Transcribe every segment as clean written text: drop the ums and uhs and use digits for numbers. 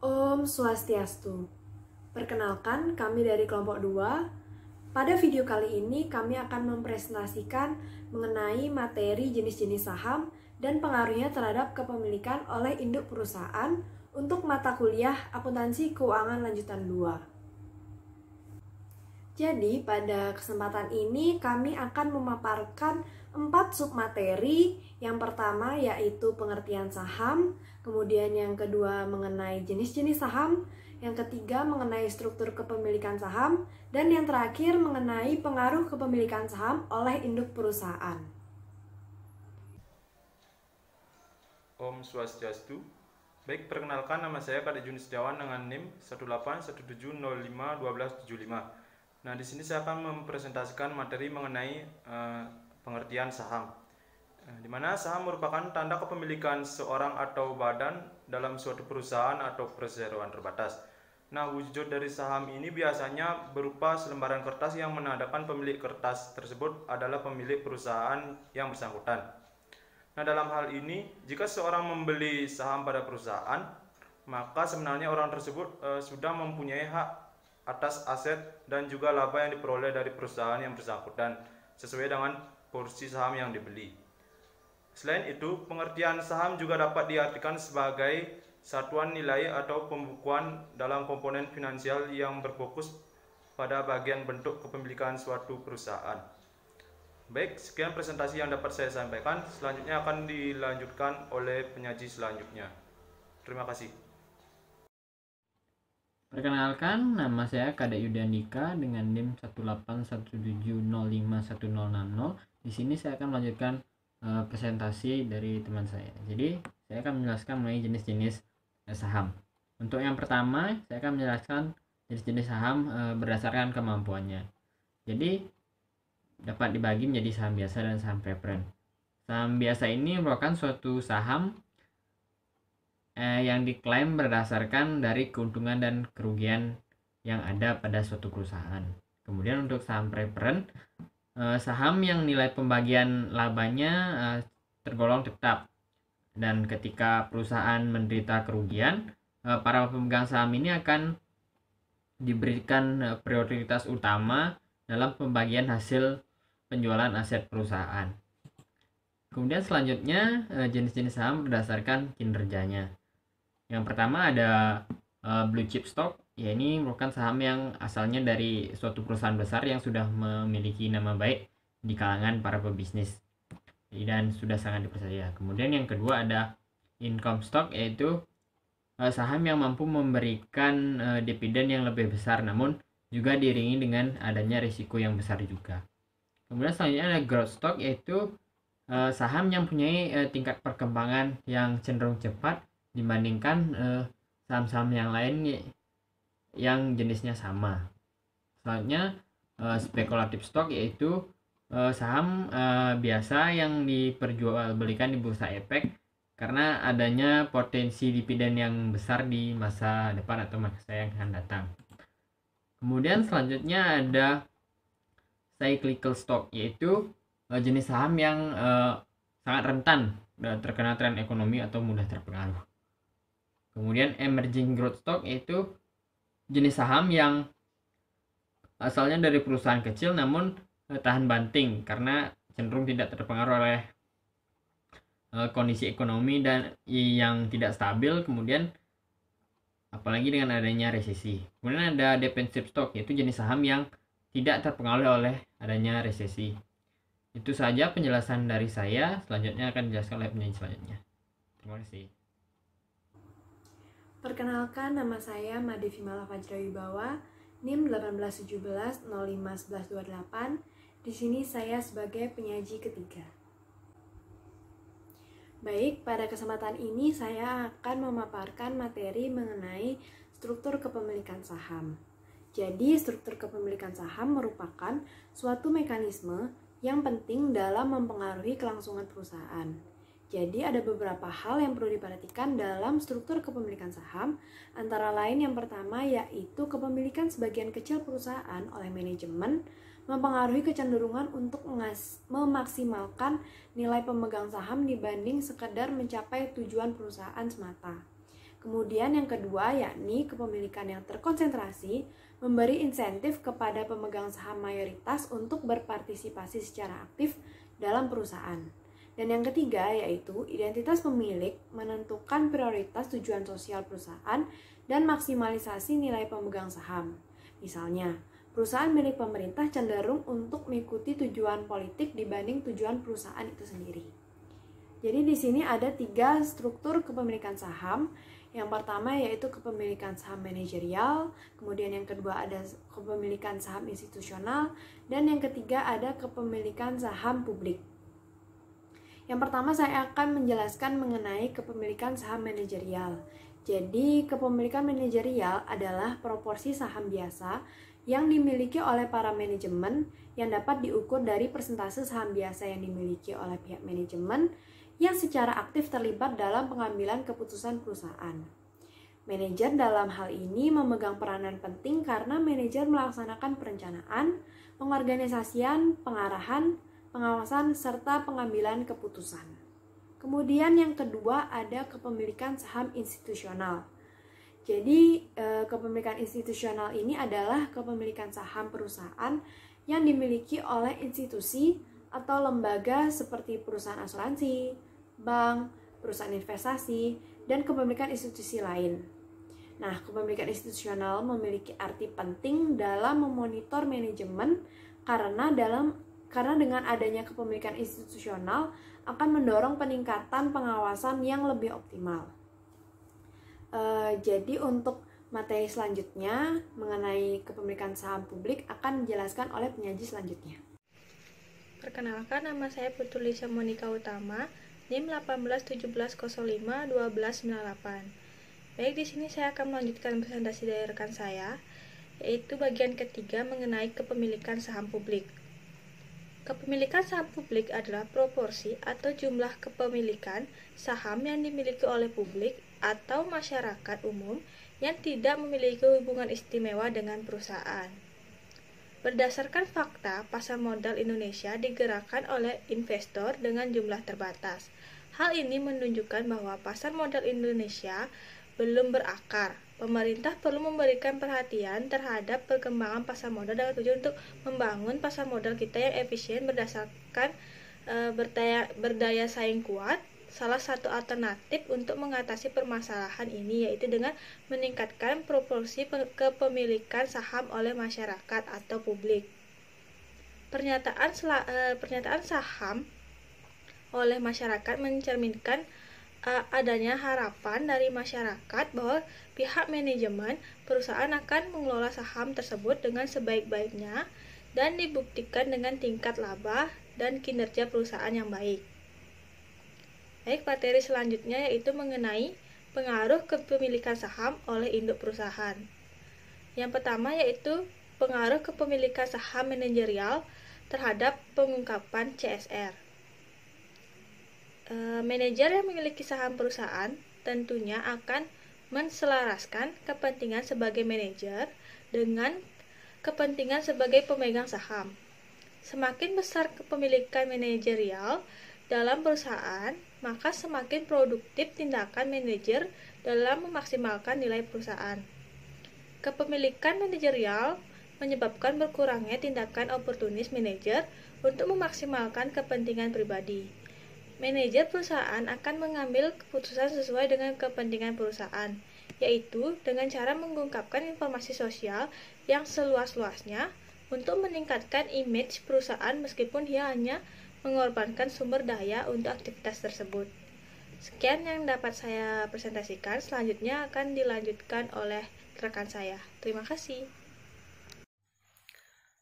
Om Swastiastu. Perkenalkan, kami dari kelompok 2. Pada video kali ini kami akan mempresentasikan mengenai materi jenis-jenis saham dan pengaruhnya terhadap kepemilikan oleh induk perusahaan untuk mata kuliah Akuntansi Keuangan Lanjutan 2. Jadi, pada kesempatan ini kami akan memaparkan 4 submateri. Yang pertama yaitu pengertian saham, kemudian yang kedua mengenai jenis-jenis saham, yang ketiga mengenai struktur kepemilikan saham, dan yang terakhir mengenai pengaruh kepemilikan saham oleh induk perusahaan. Om Swastiastu. Baik, perkenalkan nama saya Kadek Juni Setiawan dengan NIM 181705125. Nah, di sini saya akan mempresentasikan materi mengenai pengertian saham. Di mana saham merupakan tanda kepemilikan seorang atau badan dalam suatu perusahaan atau perseroan terbatas. Nah, wujud dari saham ini biasanya berupa selembaran kertas yang menandakan pemilik kertas tersebut adalah pemilik perusahaan yang bersangkutan. Nah, dalam hal ini, jika seorang membeli saham pada perusahaan, maka sebenarnya orang tersebut sudah mempunyai hak atas aset dan juga laba yang diperoleh dari perusahaan yang bersangkutan sesuai dengan porsi saham yang dibeli. Selain itu, pengertian saham juga dapat diartikan sebagai satuan nilai atau pembukuan dalam komponen finansial yang berfokus pada bagian bentuk kepemilikan suatu perusahaan. Baik, sekian presentasi yang dapat saya sampaikan. Selanjutnya akan dilanjutkan oleh penyaji selanjutnya. Terima kasih. Perkenalkan, nama saya Kadek Yudiandika dengan NIM 181705160. Di sini saya akan melanjutkan presentasi dari teman saya. Jadi, saya akan menjelaskan mengenai jenis-jenis saham. Untuk yang pertama, saya akan menjelaskan jenis-jenis saham berdasarkan kemampuannya. Jadi, dapat dibagi menjadi saham biasa dan saham preference. Saham biasa ini merupakan suatu saham yang diklaim berdasarkan dari keuntungan dan kerugian yang ada pada suatu perusahaan. Kemudian untuk saham preference, saham yang nilai pembagian labanya tergolong tetap, dan ketika perusahaan menderita kerugian, para pemegang saham ini akan diberikan prioritas utama dalam pembagian hasil penjualan aset perusahaan. Kemudian selanjutnya jenis-jenis saham berdasarkan kinerjanya. Yang pertama ada blue chip stock, ya ini merupakan saham yang asalnya dari suatu perusahaan besar yang sudah memiliki nama baik di kalangan para pebisnis dan sudah sangat dipercaya. Kemudian yang kedua ada income stock, yaitu saham yang mampu memberikan dividen yang lebih besar namun juga diiringi dengan adanya risiko yang besar juga. Kemudian selanjutnya ada growth stock, yaitu saham yang mempunyai tingkat perkembangan yang cenderung cepat dibandingkan saham-saham yang lain yang jenisnya sama. Selanjutnya spekulatif stock, yaitu saham biasa yang diperjualbelikan di bursa efek karena adanya potensi dividen yang besar di masa depan atau masa yang akan datang. Kemudian selanjutnya ada cyclical stock, yaitu jenis saham yang sangat rentan terkena tren ekonomi atau mudah terpengaruh. Kemudian emerging growth stock, yaitu jenis saham yang asalnya dari perusahaan kecil namun tahan banting karena cenderung tidak terpengaruh oleh kondisi ekonomi dan yang tidak stabil, kemudian apalagi dengan adanya resesi. Kemudian ada defensive stock, yaitu jenis saham yang tidak terpengaruh oleh adanya resesi. Itu saja penjelasan dari saya. Selanjutnya akan dijelaskan oleh penyanyi selanjutnya. Terima kasih. Perkenalkan, nama saya Madevi Mala Fajrawibawa, NIM 18170511128. Di sini saya sebagai penyaji ketiga. Baik, pada kesempatan ini saya akan memaparkan materi mengenai struktur kepemilikan saham. Jadi, struktur kepemilikan saham merupakan suatu mekanisme yang penting dalam mempengaruhi kelangsungan perusahaan. Jadi ada beberapa hal yang perlu diperhatikan dalam struktur kepemilikan saham, antara lain yang pertama yaitu kepemilikan sebagian kecil perusahaan oleh manajemen mempengaruhi kecenderungan untuk memaksimalkan nilai pemegang saham dibanding sekedar mencapai tujuan perusahaan semata. Kemudian yang kedua yakni kepemilikan yang terkonsentrasi memberi insentif kepada pemegang saham mayoritas untuk berpartisipasi secara aktif dalam perusahaan. Dan yang ketiga yaitu identitas pemilik menentukan prioritas tujuan sosial perusahaan dan maksimalisasi nilai pemegang saham. Misalnya, perusahaan milik pemerintah cenderung untuk mengikuti tujuan politik dibanding tujuan perusahaan itu sendiri. Jadi di sini ada 3 struktur kepemilikan saham. Yang pertama yaitu kepemilikan saham manajerial, kemudian yang kedua ada kepemilikan saham institusional, dan yang ketiga ada kepemilikan saham publik. Yang pertama saya akan menjelaskan mengenai kepemilikan saham manajerial. Jadi kepemilikan manajerial adalah proporsi saham biasa yang dimiliki oleh para manajemen yang dapat diukur dari persentase saham biasa yang dimiliki oleh pihak manajemen yang secara aktif terlibat dalam pengambilan keputusan perusahaan. Manajer dalam hal ini memegang peranan penting karena manajer melaksanakan perencanaan, pengorganisasian, pengarahan, pengawasan, serta pengambilan keputusan. Kemudian yang kedua ada kepemilikan saham institusional. Jadi kepemilikan institusional ini adalah kepemilikan saham perusahaan yang dimiliki oleh institusi atau lembaga seperti perusahaan asuransi, bank, perusahaan investasi, dan kepemilikan institusi lain. Nah, kepemilikan institusional memiliki arti penting dalam memonitor manajemen karena dengan adanya kepemilikan institusional akan mendorong peningkatan pengawasan yang lebih optimal. Jadi untuk materi selanjutnya mengenai kepemilikan saham publik akan dijelaskan oleh penyaji selanjutnya. Perkenalkan, nama saya Putu Lisa Monika Utama, NIM 1817051298. Baik, di sini saya akan melanjutkan presentasi dari rekan saya, yaitu bagian ketiga mengenai kepemilikan saham publik. Kepemilikan saham publik adalah proporsi atau jumlah kepemilikan saham yang dimiliki oleh publik atau masyarakat umum yang tidak memiliki hubungan istimewa dengan perusahaan. Berdasarkan fakta, pasar modal Indonesia digerakkan oleh investor dengan jumlah terbatas. Hal ini menunjukkan bahwa pasar modal Indonesia belum berakar. Pemerintah perlu memberikan perhatian terhadap perkembangan pasar modal dengan tujuan untuk membangun pasar modal kita yang efisien berdasarkan berdaya saing kuat. Salah satu alternatif untuk mengatasi permasalahan ini yaitu dengan meningkatkan proporsi kepemilikan saham oleh masyarakat atau publik. Pernyataan saham oleh masyarakat mencerminkan adanya harapan dari masyarakat bahwa pihak manajemen perusahaan akan mengelola saham tersebut dengan sebaik-baiknya dan dibuktikan dengan tingkat laba dan kinerja perusahaan yang baik. Baik, materi selanjutnya yaitu mengenai pengaruh kepemilikan saham oleh induk perusahaan. Yang pertama yaitu pengaruh kepemilikan saham manajerial terhadap pengungkapan CSR. Manajer yang memiliki saham perusahaan tentunya akan menselaraskan kepentingan sebagai manajer dengan kepentingan sebagai pemegang saham. Semakin besar kepemilikan manajerial dalam perusahaan, maka semakin produktif tindakan manajer dalam memaksimalkan nilai perusahaan. Kepemilikan manajerial menyebabkan berkurangnya tindakan oportunis manajer untuk memaksimalkan kepentingan pribadi. Manajer perusahaan akan mengambil keputusan sesuai dengan kepentingan perusahaan, yaitu dengan cara mengungkapkan informasi sosial yang seluas-luasnya untuk meningkatkan image perusahaan meskipun dia hanya mengorbankan sumber daya untuk aktivitas tersebut. Sekian yang dapat saya presentasikan, selanjutnya akan dilanjutkan oleh rekan saya. Terima kasih.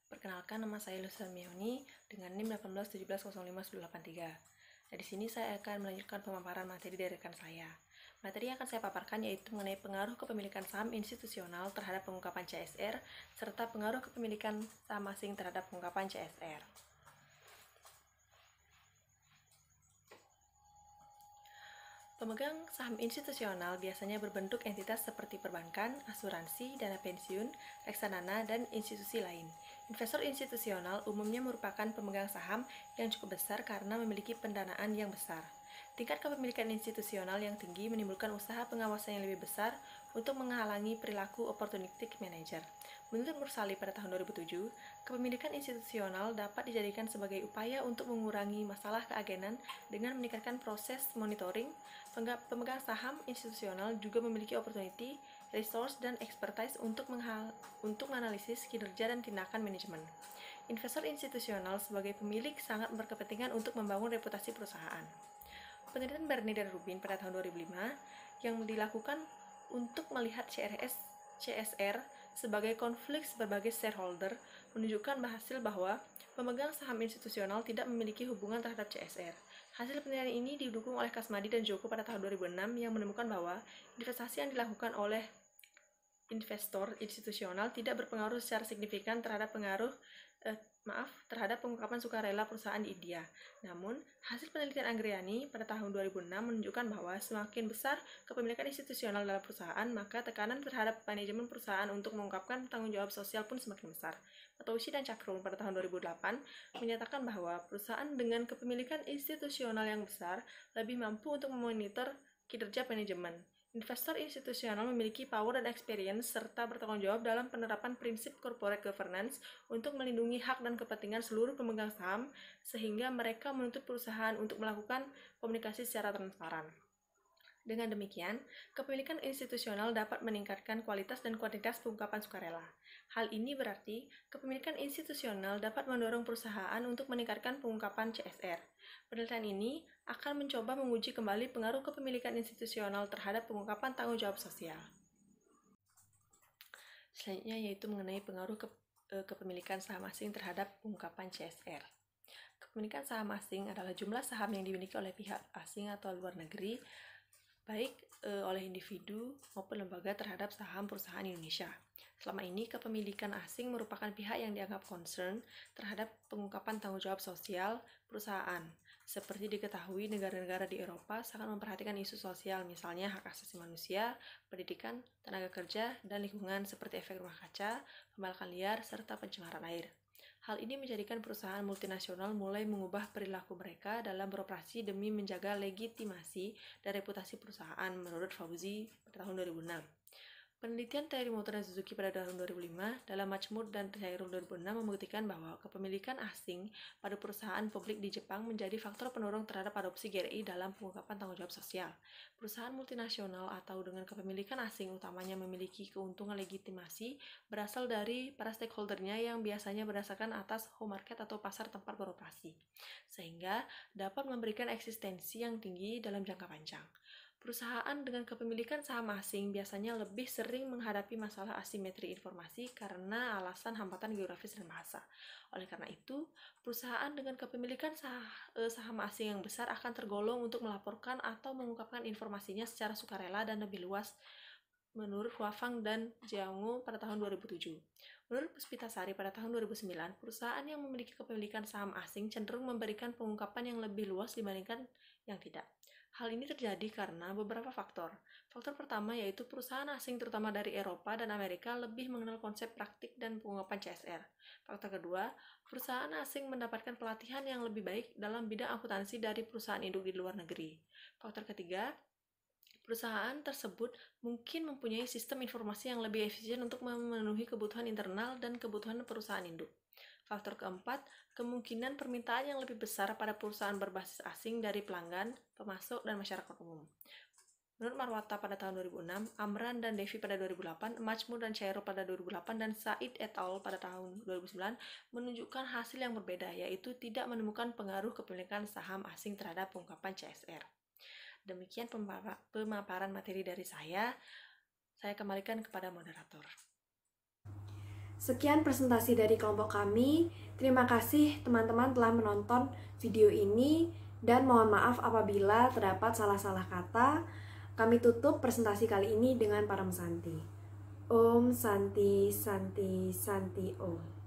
Perkenalkan, nama saya Lucia Mioni dengan NIM 181705983. Nah, di sini saya akan melanjutkan pemaparan materi dari rekan saya. Materi yang akan saya paparkan yaitu mengenai pengaruh kepemilikan saham institusional terhadap pengungkapan CSR serta pengaruh kepemilikan saham asing terhadap pengungkapan CSR. Pemegang saham institusional biasanya berbentuk entitas seperti perbankan, asuransi, dana pensiun, reksadana, dan institusi lain. Investor institusional umumnya merupakan pemegang saham yang cukup besar karena memiliki pendanaan yang besar. Tingkat kepemilikan institusional yang tinggi menimbulkan usaha pengawasan yang lebih besar untuk menghalangi perilaku opportunistic manager. Menurut Mursali pada tahun 2007, kepemilikan institusional dapat dijadikan sebagai upaya untuk mengurangi masalah keagenan dengan meningkatkan proses monitoring. Pemegang saham institusional juga memiliki opportunity, resource, dan expertise untuk menganalisis kinerja dan tindakan manajemen. Investor institusional sebagai pemilik sangat berkepentingan untuk membangun reputasi perusahaan. Penelitian Bernie dan Rubin pada tahun 2005 yang dilakukan untuk melihat CSR sebagai konflik berbagai shareholder menunjukkan hasil bahwa pemegang saham institusional tidak memiliki hubungan terhadap CSR. Hasil penelitian ini didukung oleh Kasmadi dan Joko pada tahun 2006 yang menemukan bahwa investasi yang dilakukan oleh investor institusional tidak berpengaruh secara signifikan terhadap pengungkapan sukarela perusahaan di India. Namun, hasil penelitian Anggriani pada tahun 2006 menunjukkan bahwa semakin besar kepemilikan institusional dalam perusahaan, maka tekanan terhadap manajemen perusahaan untuk mengungkapkan tanggung jawab sosial pun semakin besar. Matoshi dan Cakrun pada tahun 2008 menyatakan bahwa perusahaan dengan kepemilikan institusional yang besar lebih mampu untuk memonitor kinerja manajemen. Investor institusional memiliki power dan experience serta bertanggung jawab dalam penerapan prinsip corporate governance untuk melindungi hak dan kepentingan seluruh pemegang saham sehingga mereka menuntut perusahaan untuk melakukan komunikasi secara transparan. Dengan demikian, kepemilikan institusional dapat meningkatkan kualitas dan kuantitas pengungkapan sukarela. Hal ini berarti kepemilikan institusional dapat mendorong perusahaan untuk meningkatkan pengungkapan CSR. Penelitian ini akan mencoba menguji kembali pengaruh kepemilikan institusional terhadap pengungkapan tanggung jawab sosial. Selanjutnya yaitu mengenai pengaruh kepemilikan saham asing terhadap pengungkapan CSR. Kepemilikan saham asing adalah jumlah saham yang dimiliki oleh pihak asing atau luar negeri, baik oleh individu maupun lembaga terhadap saham perusahaan Indonesia. Selama ini, kepemilikan asing merupakan pihak yang dianggap concern terhadap pengungkapan tanggung jawab sosial perusahaan. Seperti diketahui, negara-negara di Eropa sangat memperhatikan isu sosial, misalnya hak asasi manusia, pendidikan, tenaga kerja, dan lingkungan seperti efek rumah kaca, pembalakan liar, serta pencemaran air. Hal ini menjadikan perusahaan multinasional mulai mengubah perilaku mereka dalam beroperasi demi menjaga legitimasi dan reputasi perusahaan, menurut Fauzi pada tahun 2006. Penelitian Terimoto dan Suzuki pada tahun 2005 dalam Majmur dan Cairo 2006 membuktikan bahwa kepemilikan asing pada perusahaan publik di Jepang menjadi faktor pendorong terhadap adopsi GRI dalam pengungkapan tanggung jawab sosial. Perusahaan multinasional atau dengan kepemilikan asing utamanya memiliki keuntungan legitimasi berasal dari para stakeholdernya yang biasanya berdasarkan atas home market atau pasar tempat beroperasi, sehingga dapat memberikan eksistensi yang tinggi dalam jangka panjang. Perusahaan dengan kepemilikan saham asing biasanya lebih sering menghadapi masalah asimetri informasi karena alasan hambatan geografis dan bahasa. Oleh karena itu, perusahaan dengan kepemilikan saham asing yang besar akan tergolong untuk melaporkan atau mengungkapkan informasinya secara sukarela dan lebih luas, menurut Huafang dan Jiangu pada tahun 2007. Menurut Puspitasari pada tahun 2009, perusahaan yang memiliki kepemilikan saham asing cenderung memberikan pengungkapan yang lebih luas dibandingkan yang tidak. Hal ini terjadi karena beberapa faktor. Faktor pertama yaitu perusahaan asing terutama dari Eropa dan Amerika lebih mengenal konsep praktik dan pengungkapan CSR. Faktor kedua, perusahaan asing mendapatkan pelatihan yang lebih baik dalam bidang akuntansi dari perusahaan induk di luar negeri. Faktor ketiga, perusahaan tersebut mungkin mempunyai sistem informasi yang lebih efisien untuk memenuhi kebutuhan internal dan kebutuhan perusahaan induk. Faktor keempat, kemungkinan permintaan yang lebih besar pada perusahaan berbasis asing dari pelanggan, pemasok, dan masyarakat umum. Menurut Marwata pada tahun 2006, Amran dan Devi pada 2008, Majmur dan Cairo pada 2008, dan Said et al. Pada tahun 2009 menunjukkan hasil yang berbeda, yaitu tidak menemukan pengaruh kepemilikan saham asing terhadap pengungkapan CSR. Demikian pemaparan materi dari saya kembalikan kepada moderator. Sekian presentasi dari kelompok kami. Terima kasih teman-teman telah menonton video ini dan mohon maaf apabila terdapat salah-salah kata. Kami tutup presentasi kali ini dengan Param Santi. Om Santi Santi Santi Om.